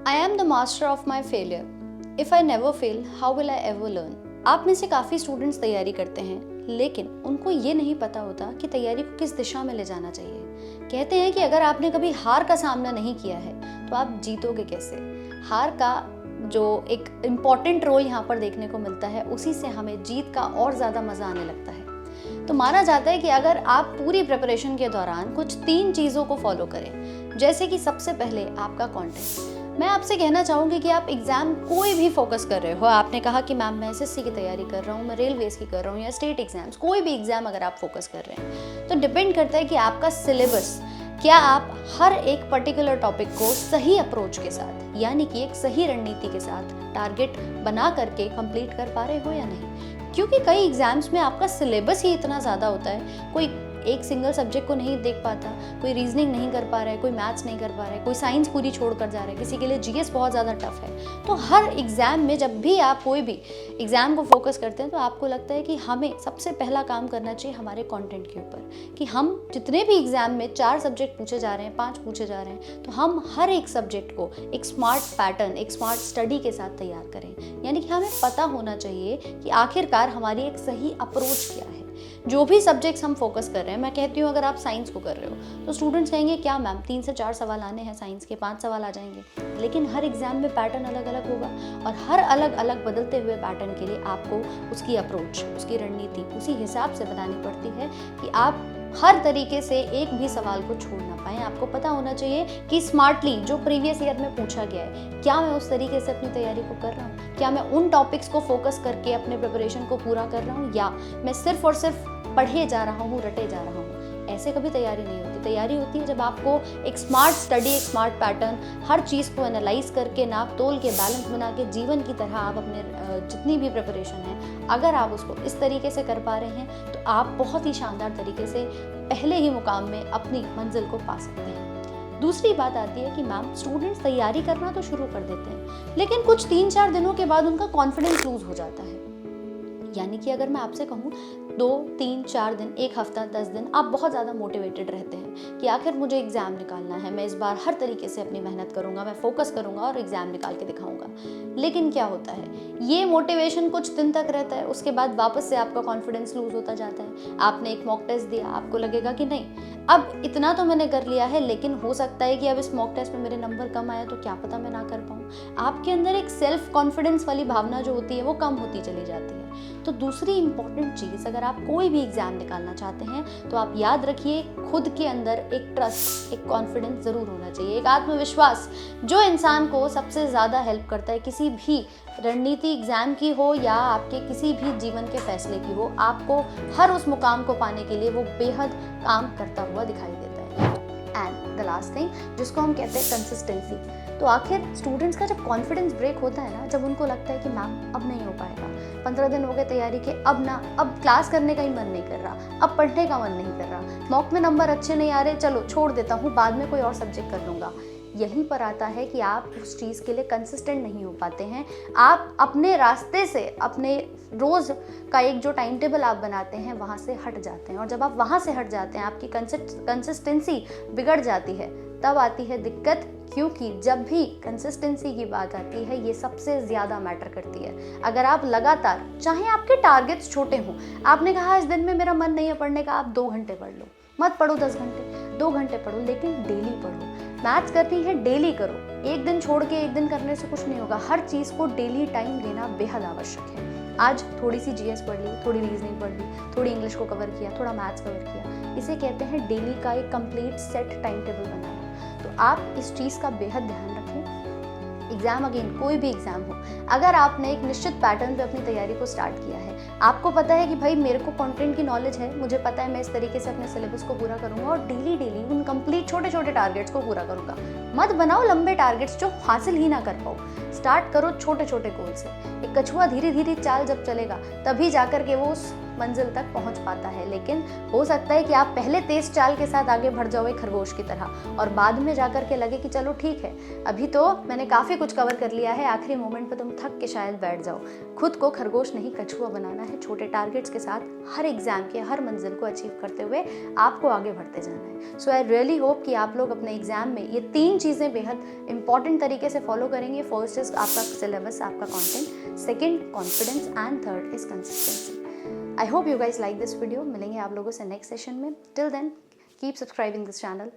I am the master of my failure. If I never fail how will I ever learn. आप में से काफ़ी students तैयारी करते हैं, लेकिन उनको ये नहीं पता होता कि तैयारी को किस दिशा में ले जाना चाहिए। कहते हैं कि अगर आपने कभी हार का सामना नहीं किया है तो आप जीतोगे कैसे। हार का जो एक इम्पॉर्टेंट रोल यहाँ पर देखने को मिलता है, उसी से हमें जीत का और ज़्यादा मज़ा आने लगता है। तो माना जाता है कि अगर आप पूरी प्रिपरेशन के दौरान कुछ 3 चीज़ों को फॉलो करें, जैसे कि सबसे पहले आपका कंटेंट। मैं आपसे कहना चाहूँगी कि आप एग्ज़ाम कोई भी फोकस कर रहे हो, आपने कहा कि मैम मैं एसएससी की तैयारी कर रहा हूँ, मैं रेलवेज़ की कर रहा हूँ या स्टेट एग्जाम्स, कोई भी एग्ज़ाम अगर आप फोकस कर रहे हैं तो डिपेंड करता है कि आपका सिलेबस, क्या आप हर एक पर्टिकुलर टॉपिक को सही अप्रोच के साथ, यानी कि एक सही रणनीति के साथ टारगेट बना करके कंप्लीट कर पा रहे हो या नहीं। क्योंकि कई एग्जाम्स में आपका सिलेबस ही इतना ज़्यादा होता है, कोई एक सिंगल सब्जेक्ट को नहीं देख पाता, कोई रीजनिंग नहीं कर पा रहा है, कोई मैथ्स नहीं कर पा रहा है, कोई साइंस पूरी छोड़ कर जा रहा है, किसी के लिए जीएस बहुत ज़्यादा टफ है। तो हर एग्ज़ाम में जब भी आप कोई भी एग्ज़ाम को फोकस करते हैं तो आपको लगता है कि हमें सबसे पहला काम करना चाहिए हमारे कंटेंट के ऊपर, कि हम जितने भी एग्ज़ाम में 4 सब्जेक्ट पूछे जा रहे हैं, 5 पूछे जा रहे हैं, तो हम हर एक सब्जेक्ट को एक स्मार्ट पैटर्न, एक स्मार्ट स्टडी के साथ तैयार करें। यानी कि हमें पता होना चाहिए कि आखिरकार हमारी एक सही अप्रोच क्या है। जो भी सब्जेक्ट्स हम फोकस कर रहे हैं, मैं कहती हूँ अगर आप साइंस को कर रहे हो तो स्टूडेंट्स कहेंगे क्या मैम 3 से 4 सवाल आने हैं साइंस के, 5 सवाल आ जाएंगे, लेकिन हर एग्जाम में पैटर्न अलग अलग होगा और हर अलग अलग बदलते हुए पैटर्न के लिए आपको उसकी अप्रोच, उसकी रणनीति उसी हिसाब से बनानी पड़ती है कि आप हर तरीके से एक भी सवाल को छोड़ ना पाएं। आपको पता होना चाहिए कि स्मार्टली जो प्रीवियस ईयर में पूछा गया है, क्या मैं उस तरीके से अपनी तैयारी को कर रहा हूँ, क्या मैं उन टॉपिक्स को फोकस करके अपने प्रिपरेशन को पूरा कर रहा हूँ, या मैं सिर्फ और सिर्फ पढ़े जा रहा हूँ, रटे जा रहा हूँ। ऐसे कभी तैयारी नहीं होती। तैयारी होती है जब आपको एक स्मार्ट स्टडी, एक स्मार्ट पैटर्न, हर चीज़ को एनालाइज करके, नाप तोल के, बैलेंस बना के, जीवन की तरह आप अपने जितनी भी प्रिपरेशन है, अगर आप उसको इस तरीके से कर पा रहे हैं तो आप बहुत ही शानदार तरीके से पहले ही मुकाम में अपनी मंजिल को पा सकते हैं। दूसरी बात आती है कि मैम स्टूडेंट्स तैयारी करना तो शुरू कर देते हैं, लेकिन कुछ 3-4 दिनों के बाद उनका कॉन्फिडेंस लूज हो जाता है। यानी कि अगर मैं आपसे कहूँ 2, 3, 4 दिन, 1 हफ्ता, 10 दिन आप बहुत ज़्यादा मोटिवेटेड रहते हैं कि आखिर मुझे एग्ज़ाम निकालना है, मैं इस बार हर तरीके से अपनी मेहनत करूँगा, मैं फोकस करूँगा और एग्ज़ाम निकाल के दिखाऊँगा। लेकिन क्या होता है, ये मोटिवेशन कुछ दिन तक रहता है, उसके बाद वापस से आपका कॉन्फिडेंस लूज होता जाता है। आपने एक मॉक टेस्ट दिया, आपको लगेगा कि नहीं अब इतना तो मैंने कर लिया है, लेकिन हो सकता है कि अब इस मॉक टेस्ट में मेरे नंबर कम आया तो क्या पता मैं ना कर पाऊँ। आपके अंदर एक सेल्फ कॉन्फिडेंस वाली भावना जो होती है वो कम होती चली जाती है। तो दूसरी इंपॉर्टेंट चीज़, अगर आप कोई भी एग्ज़ाम निकालना चाहते हैं तो आप याद रखिए खुद के अंदर एक ट्रस्ट, एक कॉन्फिडेंस ज़रूर होना चाहिए, एक आत्मविश्वास जो इंसान को सबसे ज़्यादा हेल्प करता है। किसी भी रणनीति एग्ज़ाम की हो या आपके किसी भी जीवन के फैसले की हो, आपको हर उस मुकाम को पाने के लिए वो बेहद काम करता हुआ दिखाई देता है। एंड द लास्ट थिंग जिसको हम कहते हैं कंसिस्टेंसी। तो आखिर स्टूडेंट्स का जब कॉन्फिडेंस ब्रेक होता है ना, जब उनको लगता है कि मैम अब नहीं हो पाएगा, 15 दिन हो गए तैयारी के, अब क्लास करने का ही मन नहीं कर रहा, अब पढ़ने का मन नहीं कर रहा, मॉक में नंबर अच्छे नहीं आ रहे, चलो छोड़ देता हूँ, बाद में कोई और सब्जेक्ट कर लूँगा। यहीं पर आता है कि आप उस चीज़ के लिए कंसिस्टेंट नहीं हो पाते हैं। आप अपने रास्ते से, अपने रोज़ का एक जो टाइम टेबल आप बनाते हैं वहाँ से हट जाते हैं, और जब आप वहाँ से हट जाते हैं आपकी कंसिस्टेंसी बिगड़ जाती है, तब आती है दिक्कत। क्योंकि जब भी कंसिस्टेंसी की बात आती है ये सबसे ज़्यादा मैटर करती है। अगर आप लगातार, चाहे आपके टारगेट्स छोटे हों, आपने कहा इस दिन में मेरा मन नहीं है पढ़ने का, आप 2 घंटे पढ़ लो, मत पढ़ो 10 घंटे, 2 घंटे पढ़ो, लेकिन डेली पढ़ो। मैथ्स करनी है डेली करो, एक दिन छोड़ के एक दिन करने से कुछ नहीं होगा। हर चीज़ को डेली टाइम देना बेहद आवश्यक है। आज थोड़ी सी जीएस पढ़ ली, थोड़ी रीजनिंग पढ़ ली, थोड़ी इंग्लिश को कवर किया, थोड़ा मैथ्स कवर किया, इसे कहते हैं डेली का एक कंप्लीट सेट टाइम टेबल बनाना। तो आप इस चीज़ का बेहद ध्यान रखें। एग्ज़ाम, अगेन कोई भी एग्ज़ाम हो, अगर आपने एक निश्चित पैटर्न पे अपनी तैयारी को स्टार्ट किया है, आपको पता है कि भाई मेरे को कंटेंट की नॉलेज है, मुझे पता है मैं इस तरीके से अपने सिलेबस को पूरा करूँगा और डेली उन कंप्लीट छोटे छोटे टारगेट्स को पूरा करूँगा। मत बनाओ लंबे टारगेट्स जो हासिल ही ना कर पाओ। स्टार्ट करो छोटे छोटे गोल से। एक कछुआ धीरे धीरे चाल जब चलेगा तभी जाकर के वो उस मंजिल तक पहुंच पाता है, लेकिन हो सकता है कि आप पहले तेज चाल के साथ आगे बढ़ जाओ खरगोश की तरह और बाद में जाकर के लगे कि चलो ठीक है, अभी तो मैंने काफ़ी कुछ कवर कर लिया है, आखिरी मोमेंट पे तुम थक के शायद बैठ जाओ। खुद को खरगोश नहीं कछुआ बनाना है। छोटे टारगेट्स के साथ हर एग्जाम के हर मंजिल को अचीव करते हुए आपको आगे बढ़ते जाना है। सो आई रियली होप कि आप लोग अपने एग्जाम में ये 3 चीज़ें बेहद इंपॉर्टेंट तरीके से फॉलो करेंगे। फर्स्ट इज आपका सिलेबस, आपका content, second confidence and third is consistency. I hope you guys like this video. मिलेंगे आप लोगों से नेक्स्ट सेशन में। Till then keep subscribing this channel.